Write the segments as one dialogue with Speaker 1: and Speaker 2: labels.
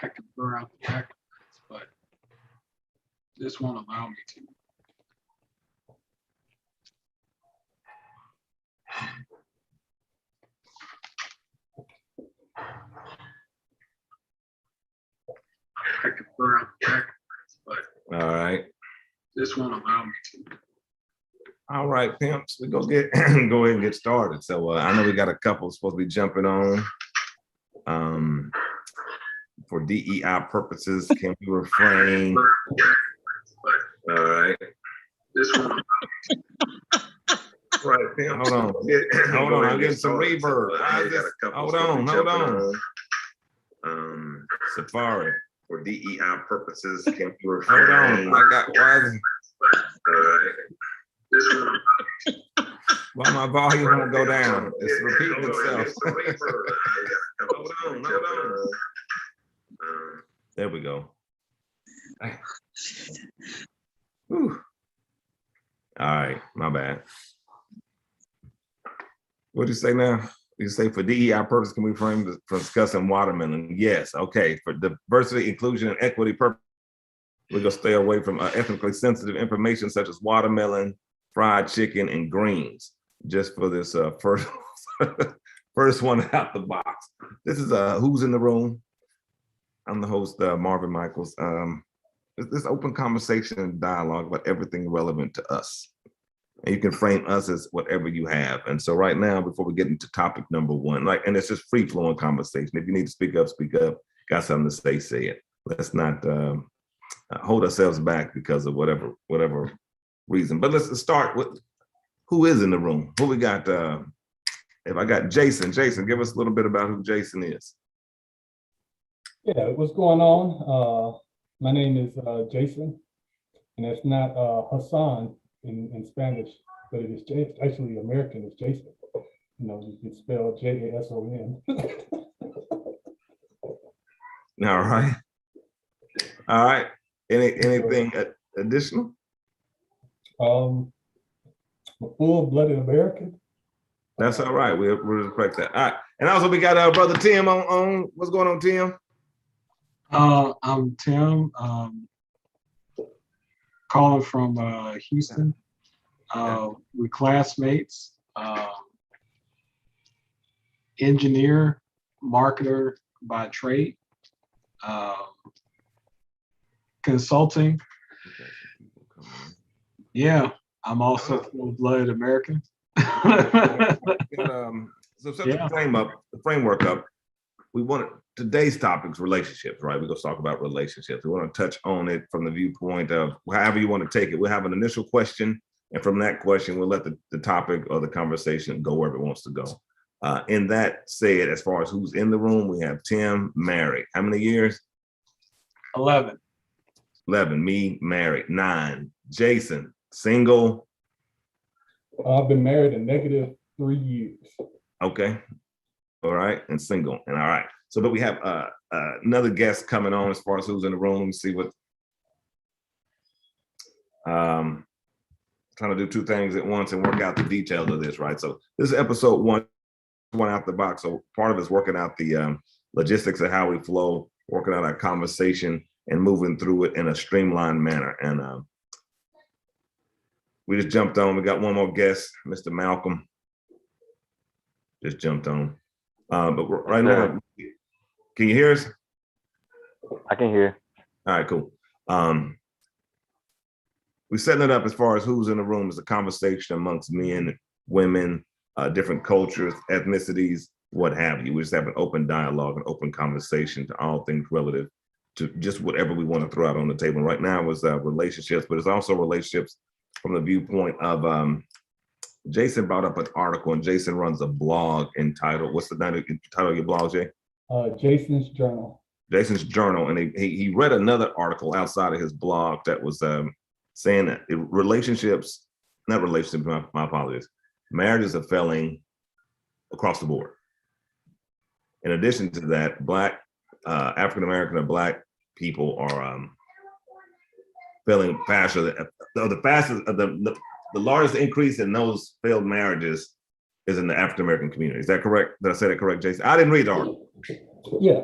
Speaker 1: I could blur out the backgrounds, but this won't allow me to. I could blur out the backgrounds, but
Speaker 2: All right.
Speaker 1: this won't allow me to.
Speaker 2: All right, pimps, we go ahead and get started. So I know we got a couple supposed to be jumping on. For DEI purposes, can we refrain? All right.
Speaker 1: This one.
Speaker 2: Right, pimp. Hold on. Hold on. I'm getting some reverb. Hold on. Safari. For DEI purposes, can we refrain? Hold on. I got why. All right.
Speaker 1: This one.
Speaker 2: Why my volume won't go down? It's repeating itself. Hold on. There we go. Whew. All right, my bad. What'd you say now? You say for DEI purposes, can we frame for discussing watermelon? Yes, okay. For diversity, inclusion, and equity purpose, we're gonna stay away from ethnically sensitive information such as watermelon, fried chicken, and greens. Just for this first first one out the box. This is Who's in the Room. I'm the host, Marvin Michaels. It's this open conversation and dialogue about everything relevant to us. And you can frame us as whatever you have. And so right now, before we get into topic number one, and it's just free flowing conversation. If you need to speak up, speak up. Got something to say it. Let's not hold ourselves back because of whatever reason. But let's start with who is in the room. Who we got? If I got Jason, give us a little bit about who Jason is.
Speaker 3: Yeah, what's going on? My name is Jason, and it's not Hassan in Spanish, but it is actually American. It's Jason. You know, you can spell Jason.
Speaker 2: All right. Anything additional?
Speaker 3: A full-blooded American.
Speaker 2: That's all right. We'll respect that. All right. And also we got our brother Tim on. What's going on, Tim?
Speaker 1: I'm Tim, calling from Houston. We're classmates, engineer, marketer by trade, consulting. Yeah, I'm also full-blooded American.
Speaker 2: So set the framework up. We wanted today's topic's relationships, right? We're gonna talk about relationships. We want to touch on it from the viewpoint of however you want to take it. We'll have an initial question, and from that question, we'll let the topic or the conversation go wherever it wants to go. In that said, as far as who's in the room, we have Tim, married. How many years?
Speaker 1: 11.
Speaker 2: 11. Me, married. 9. Jason, single.
Speaker 3: I've been married a negative 3 years.
Speaker 2: Okay. All right. And single. And all right. So, but we have another guest coming on as far as who's in the room. Let me see what. Trying to do two things at once and work out the details of this, right? So this is episode one out the box. So part of it's working out the logistics of how we flow, working out our conversation and moving through it in a streamlined manner. And we just jumped on. We got one more guest, Mr. Malcolm. Just jumped on. But right now, can you hear us?
Speaker 4: I can hear.
Speaker 2: All right, cool. We're setting it up as far as who's in the room as a conversation amongst men, women, different cultures, ethnicities, what have you. We just have an open dialogue, an open conversation to all things relative to just whatever we want to throw out on the table. Right now is relationships, but it's also relationships from the viewpoint of Jason brought up an article, and Jason runs a blog entitled, what's the title of your blog, Jay?
Speaker 3: Jason's Journal.
Speaker 2: Jason's Journal, and he read another article outside of his blog that was saying that my apologies, marriages are failing across the board. In addition to that, Black, African-American and Black people are failing faster. The largest increase in those failed marriages is in the African-American community. Is that correct? Did I say that correct, Jason? I didn't read the article.
Speaker 3: Yeah,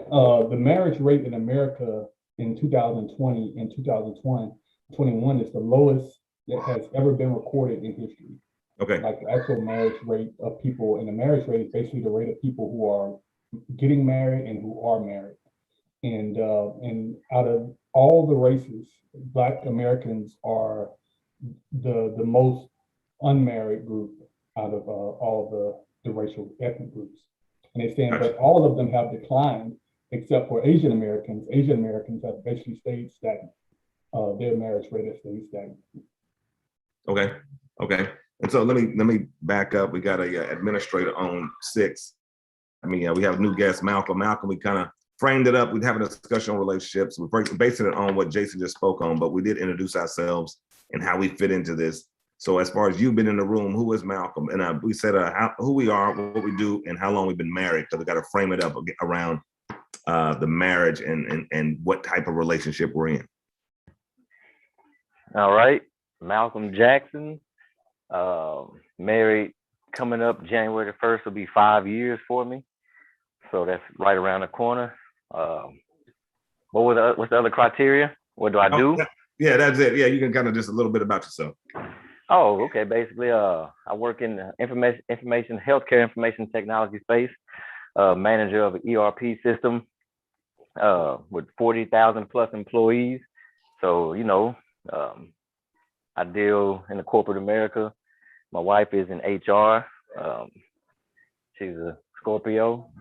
Speaker 3: the marriage rate in America in 2020 and 2021 is the lowest that has ever been recorded in history.
Speaker 2: Okay,
Speaker 3: Like the actual marriage rate of people, and the marriage rate is basically the rate of people who are getting married and who are married. And out of all the races, Black Americans are the most unmarried group out of all the racial ethnic groups. And they're saying,
Speaker 2: gotcha.
Speaker 3: but all of them have declined except for Asian Americans. Asian Americans have basically stayed stagnant. Their marriage rate has stayed stagnant.
Speaker 2: Okay, okay. And so let me back up. We got a administrator on 6. I mean, we have a new guest, Malcolm. Malcolm, we kind of framed it up. We'd have a discussion on relationships. We're basing it on what Jason just spoke on, but we did introduce ourselves and how we fit into this. So as far as you've been in the room, who is Malcolm? And we said who we are, what we do, and how long we've been married. So we got to frame it up around the marriage and what type of relationship we're in.
Speaker 4: All right. Malcolm Jackson, married, coming up January the 1st will be 5 years for me. So that's right around the corner. What's the other criteria? What do I do?
Speaker 2: Yeah, that's it. Yeah, you can kind of just a little bit about yourself.
Speaker 4: Oh, okay. Basically, I work in the healthcare information technology space, manager of an ERP system with 40,000 plus employees. So, I deal in the corporate America. My wife is in HR. She's a Scorpio,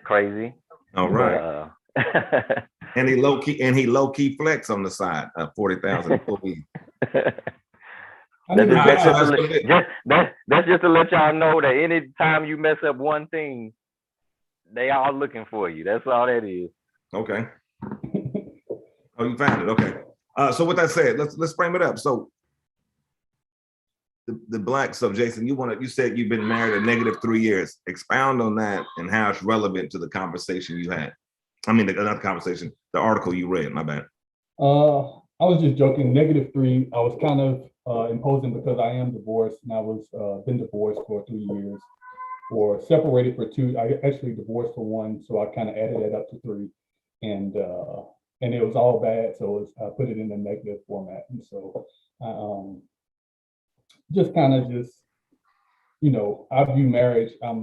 Speaker 4: crazy.
Speaker 2: All right. And he low key flex on the side, 40,000 employees.
Speaker 4: That's just to let y'all know that anytime you mess up one thing, they are looking for you. That's all that is.
Speaker 2: Okay. Oh, you found it. Okay. So with that said, let's frame it up. So the Black, so Jason, you said you've been married a negative 3 years. Expound on that and how it's relevant to the conversation you had. I mean, not the conversation, the article you read. My bad.
Speaker 3: I was just joking. -3. I was kind of imposing because I am divorced, and I was been divorced for 3 years, or separated for 2. I actually divorced for 1, so I kind of added that up to 3, and it was all bad. So I put it in the negative format, and so just kind of I view marriage. I'm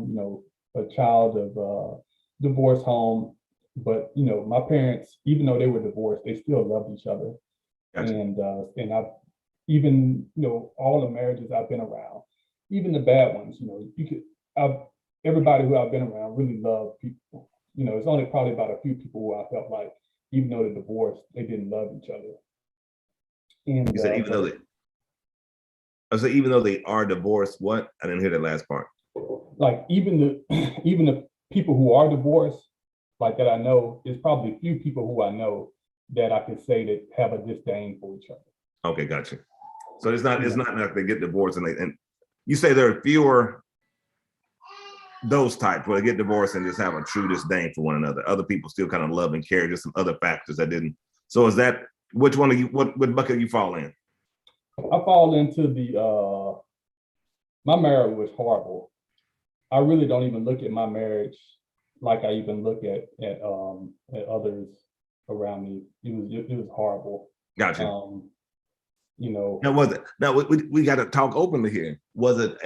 Speaker 3: a child of divorce home, but my parents, even though they were divorced, they still loved each other. Gotcha. And I've even all the marriages I've been around, even the bad ones, everybody who I've been around really loved people. It's only probably about a few people who I felt like, even though they're divorced, they didn't love each other. And
Speaker 2: you said even though they are divorced, what? I didn't hear that last part.
Speaker 3: Like even the people who are divorced, like that I know, there's probably a few people who I know that I can say that have a disdain for each other.
Speaker 2: Okay, gotcha. So it's not like they get divorced and you say there are fewer those types where they get divorced and just have a true disdain for one another. Other people still kind of love and care, just some other factors that didn't. So is that, which one of you, what bucket you fall in?
Speaker 3: I fall into my marriage was horrible. I really don't even look at my marriage like I even look at others around me. It was horrible.
Speaker 2: Gotcha.
Speaker 3: Now
Speaker 2: was it? Now we got to talk openly here. Was it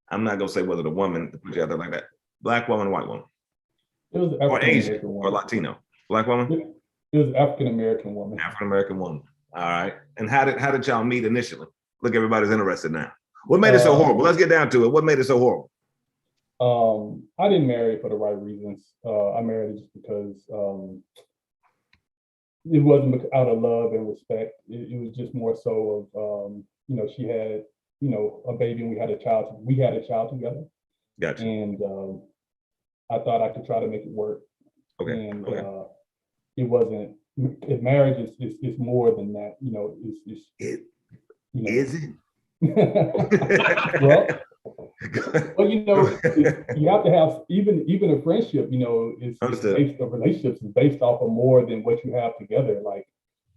Speaker 2: I'm not gonna say whether the woman to put you out there like that. Black woman, white woman.
Speaker 3: It was
Speaker 2: or Asian or Latino. Black woman.
Speaker 3: It was African American woman.
Speaker 2: African American woman. All right. And how did y'all meet initially? Look, everybody's interested now. What made it so horrible? Let's get down to it. What made it so horrible?
Speaker 3: I didn't marry for the right reasons. I married just because it wasn't out of love and respect. It was just more so of she had a baby and we had a child. We had a child together.
Speaker 2: Gotcha.
Speaker 3: And I thought I could try to make it work.
Speaker 2: Okay.
Speaker 3: And it wasn't. If marriage is more than that,
Speaker 2: Is it?
Speaker 3: Well, you have to have even a friendship. Relationships is based off of more than what you have together. Like,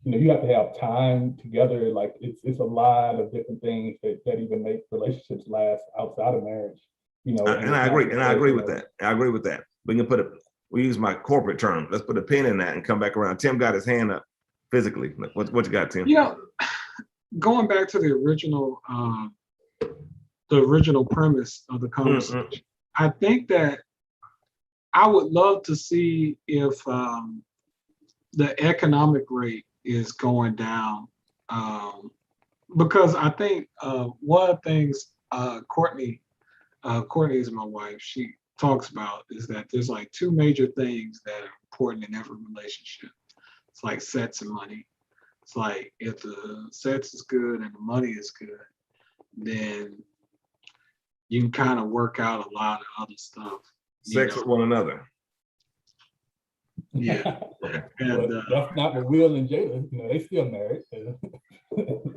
Speaker 3: you have to have time together. Like, it's a lot of different things that even make relationships last outside of marriage.
Speaker 2: And I agree with that. I agree with that. We can put it. we use my corporate term. Let's put a pin in that and come back around. Tim got his hand up physically. What you got, Tim?
Speaker 1: You know, going back to the original premise of the conversation, I think that I would love to see if the economic rate is going down. Because I think one of the things Courtney is my wife, she talks about is that there's like two major things that are important in every relationship. It's like sex and money. It's like if the sex is good and the money is good, then you can kind of work out a lot of other stuff.
Speaker 2: Sex with one another.
Speaker 1: Yeah. And,
Speaker 3: But that's not what Will and Jada, they still married.
Speaker 2: The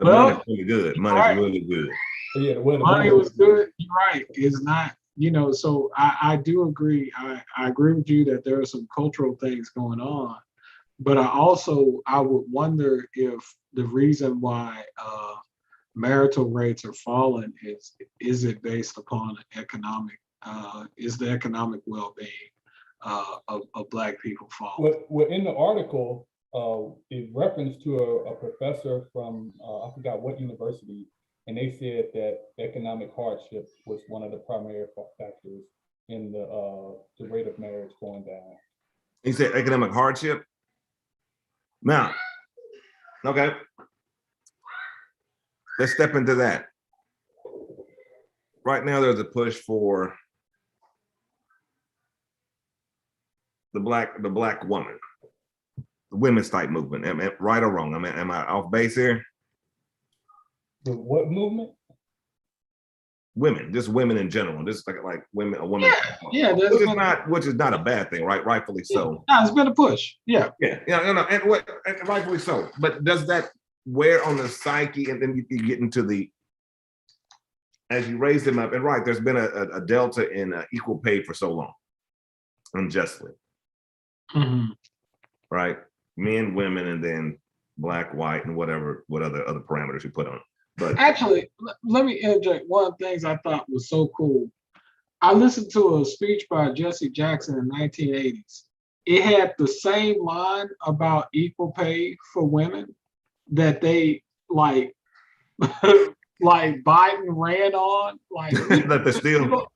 Speaker 1: Well,
Speaker 2: money's really good. Money's
Speaker 1: right.
Speaker 2: really good.
Speaker 3: Yeah, the
Speaker 1: money was good. You're right. It's not, so I do agree. I agree with you that there are some cultural things going on, but I would wonder if the reason why marital rates are falling is it based upon economic, is the economic well-being of Black people falling?
Speaker 3: Well, in the article, it referenced to a professor from, I forgot what university, and they said that economic hardship was one of the primary factors in the rate of marriage going down.
Speaker 2: He said economic hardship. Now, okay. Let's step into that. Right now, there's a push for the black woman, the women's type movement. Am I right or wrong? Am I off base here?
Speaker 3: The what movement?
Speaker 2: Women, just women in general. Just like women, a woman.
Speaker 1: Yeah,
Speaker 2: which is not a bad thing, right? Rightfully so.
Speaker 1: No, it's been a push. Yeah.
Speaker 2: Yeah, and rightfully so. But does that wear on the psyche, and then you get into as you raise them up, and right, there's been a delta in equal pay for so long, unjustly.
Speaker 1: Mm-hmm.
Speaker 2: Right? Men, women, and then Black, white, and what other parameters you put on it. But
Speaker 1: actually, let me interject. One of the things I thought was so cool. I listened to a speech by Jesse Jackson in the 1980s. It had the same line about equal pay for women that they like Biden ran on. Like
Speaker 2: that the still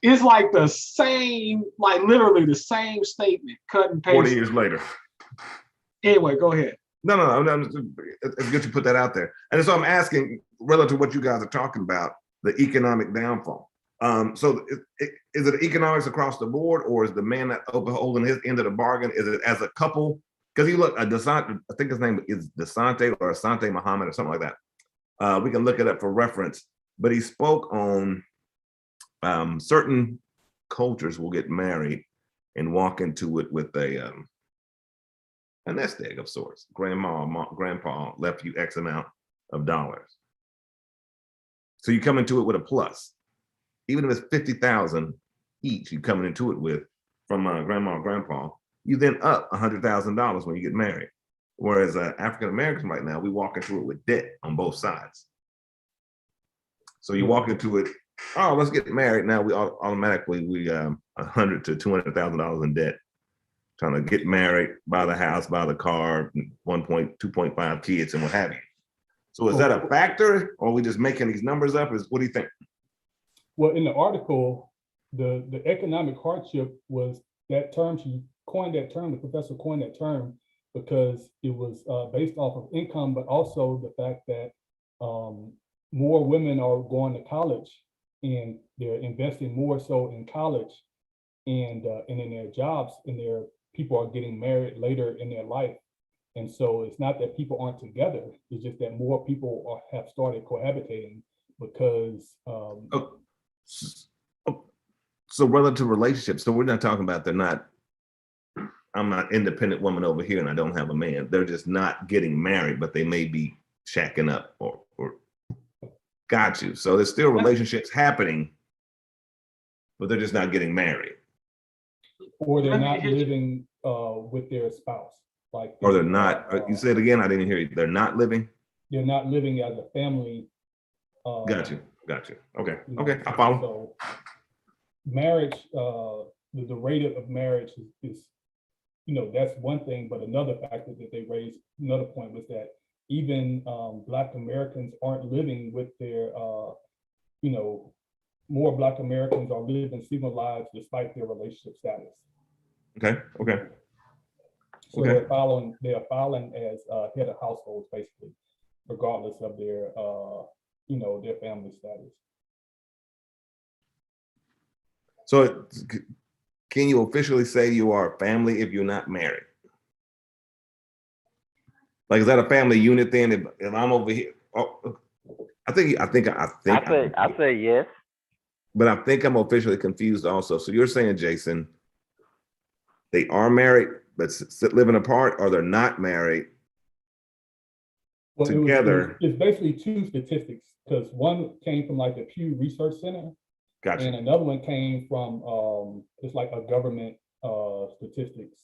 Speaker 1: it's like the same, like literally the same statement, cut and paste.
Speaker 2: 40 years later.
Speaker 1: Anyway, go ahead.
Speaker 2: No, it's good to put that out there. And so I'm asking, relative to what you guys are talking about, the economic downfall. So is it economics across the board, or is the man that holding his end of the bargain? Is it as a couple? Because you look at Desante, I think his name is Desante or Asante Muhammad or something like that. We can look it up for reference. But he spoke on certain cultures will get married and walk into it with a nest egg of sorts. Grandpa left you X amount of dollars. So you come into it with a plus. Even if it's 50,000 each, you coming into it with from grandma and grandpa, you then up $100,000 when you get married. Whereas African Americans right now, we walk into it with debt on both sides. So you walk into it, oh, let's get married. Now we automatically $100,000 to $200,000 in debt, trying to get married, buy the house, buy the car, 2.5 kids, and what have you. So is that a factor, or are we just making these numbers up? What do you think?
Speaker 3: Well, in the article, the economic hardship was that term. She coined that term. The professor coined that term because it was based off of income, but also the fact that more women are going to college and they're investing more so in college and in their jobs, and their people are getting married later in their life. And so it's not that people aren't together, it's just that more people have started cohabitating because
Speaker 2: So relative relationships, so we're not talking about I'm not independent woman over here and I don't have a man. They're just not getting married, but they may be shacking up or got you. So there's still relationships happening, but they're just not getting married.
Speaker 3: Or they're not living with their spouse.
Speaker 2: Or they're not, you said again, I didn't hear you. They're not living?
Speaker 3: They're not living as a family.
Speaker 2: Got you. Okay, I follow.
Speaker 3: So marriage the rate of marriage is, you know, that's one thing, but another factor that they raised, another point was that even Black Americans aren't living with their, you know, more Black Americans are living single lives despite their relationship status.
Speaker 2: Okay, okay.
Speaker 3: So
Speaker 2: Okay.
Speaker 3: they are filing as head of households, basically, regardless of their, you know, their family status.
Speaker 2: So can you officially say you are a family if you're not married? Like, is that a family unit then? If I'm over here, oh, I
Speaker 4: I say yes.
Speaker 2: but I think I'm officially confused also. So you're saying, Jason, they are married, but living apart, or they're not married
Speaker 3: Well,
Speaker 2: together?
Speaker 3: it's basically two statistics, because one came from like the Pew Research Center,
Speaker 2: Gotcha.
Speaker 3: and another one came from it's like a government statistics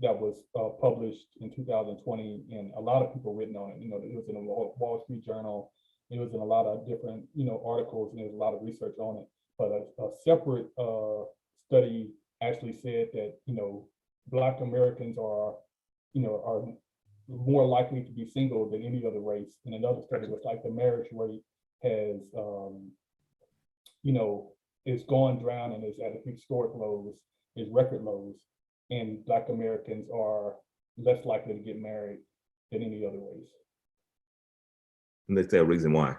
Speaker 3: that was published in 2020, and a lot of people written on it. You know, it was in the Wall Street Journal. It was in a lot of different, you know, articles, and there's a lot of research on it. But a separate study actually said that, you know, Black Americans are, you know, are more likely to be single than any other race. And another study was like the marriage rate has, you know, is going down and is at historic lows, is record lows. And Black Americans are less likely to get married than any other race.
Speaker 2: And they say a reason why.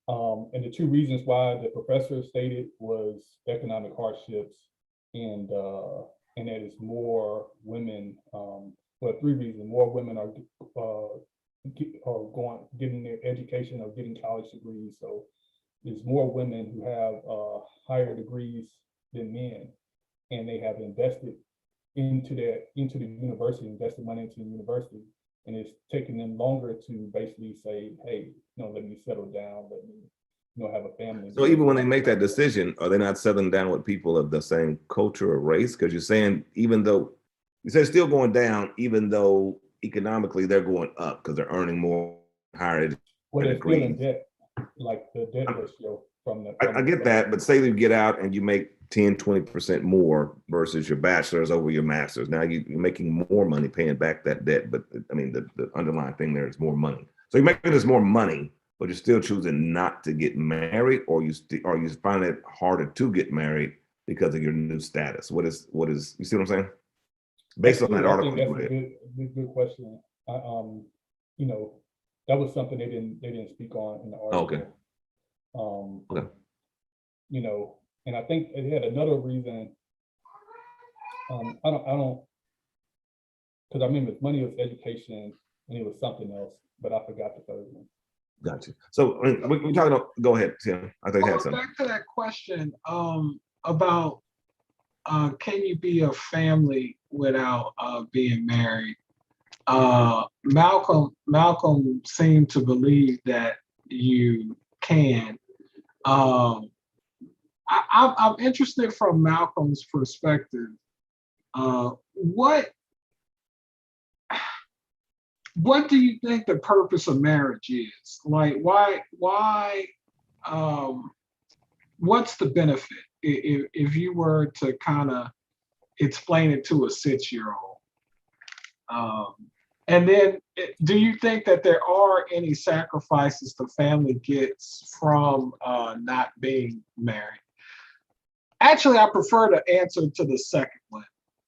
Speaker 3: And the two reasons why the professor stated was economic hardships, and that is more women. Well, three reasons: more women are getting their education or getting college degrees. So there's more women who have higher degrees than men, and they have invested into the university, invested money into the university, and it's taking them longer to basically say, hey, you know, let me settle down, let me, you know, have a family.
Speaker 2: So even when they make that decision, are they not settling down with people of the same culture or race? Because you're saying, even though you say it's still going down, even though economically they're going up because they're earning more, higher.
Speaker 3: Well, they're still in debt, like the debt ratio from the.
Speaker 2: I get that, but say you get out and you make 10, 20% more versus your bachelor's over your master's. Now you're making more money paying back that debt, but I mean, the underlying thing there is more money. So you're making this more money, but you're still choosing not to get married, or you find it harder to get married because of your new status. What is, you see what I'm saying? Based on that article.
Speaker 3: That's a good question. You know, that was something they didn't speak on in the article.
Speaker 2: Okay.
Speaker 3: You know, and I think it had another reason. I don't, because I remember money was education and it was something else, but I forgot the third one.
Speaker 2: Gotcha. So we're talking about, go ahead, Tim. I think you had something.
Speaker 1: Back to that question about can you be a family without being married? Malcolm seemed to believe that you can. I'm interested from Malcolm's perspective. What do you think the purpose of marriage is? Like, why what's the benefit if you were to kind of explain it to a 6-year-old? And then do you think that there are any sacrifices the family gets from not being married? Actually, I prefer the answer to the second one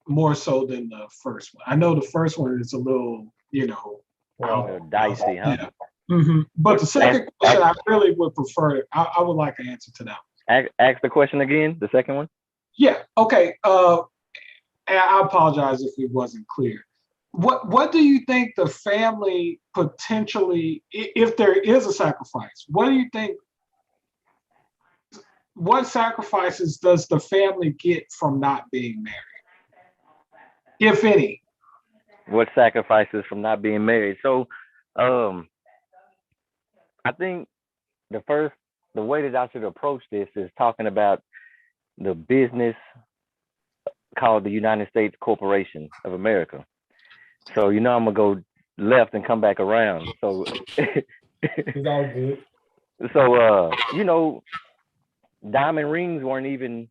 Speaker 1: more so than the first one. I know the first one is a little, you know,
Speaker 4: dicey, huh?
Speaker 1: Yeah. Mm-hmm. But the second question, I really would prefer. I would like an answer to that.
Speaker 4: Ask the question again. The second one.
Speaker 1: Yeah. Okay. And I apologize if it wasn't clear. What do you think the family potentially, if there is a sacrifice, what do you think? What sacrifices does the family get from not being married, if any?
Speaker 4: What sacrifices from not being married? So, I think the way that I should approach this is talking about the business called the United States Corporation of America. So, you know, I'm gonna go left and come back around. So
Speaker 3: it's all good.
Speaker 4: So, you know, diamond rings weren't even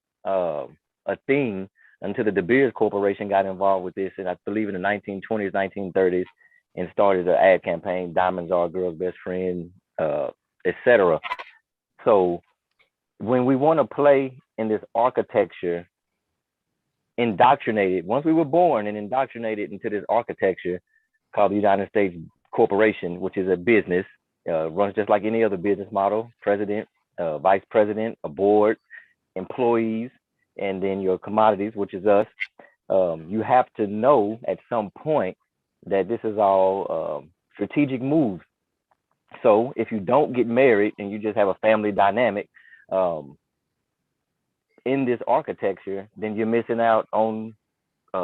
Speaker 4: a thing until the De Beers Corporation got involved with this, and I believe in the 1920s, 1930s, and started an ad campaign, Diamonds Are a Girl's Best Friend, etc. So when we want to play in this architecture, indoctrinated, once we were born and indoctrinated into this architecture called the United States Corporation, which is a business, runs just like any other business model, president, vice president, a board, employees, and then your commodities, which is us. You have to know at some point that this is all strategic moves. So if you don't get married and you just have a family dynamic in this architecture, then you're missing out on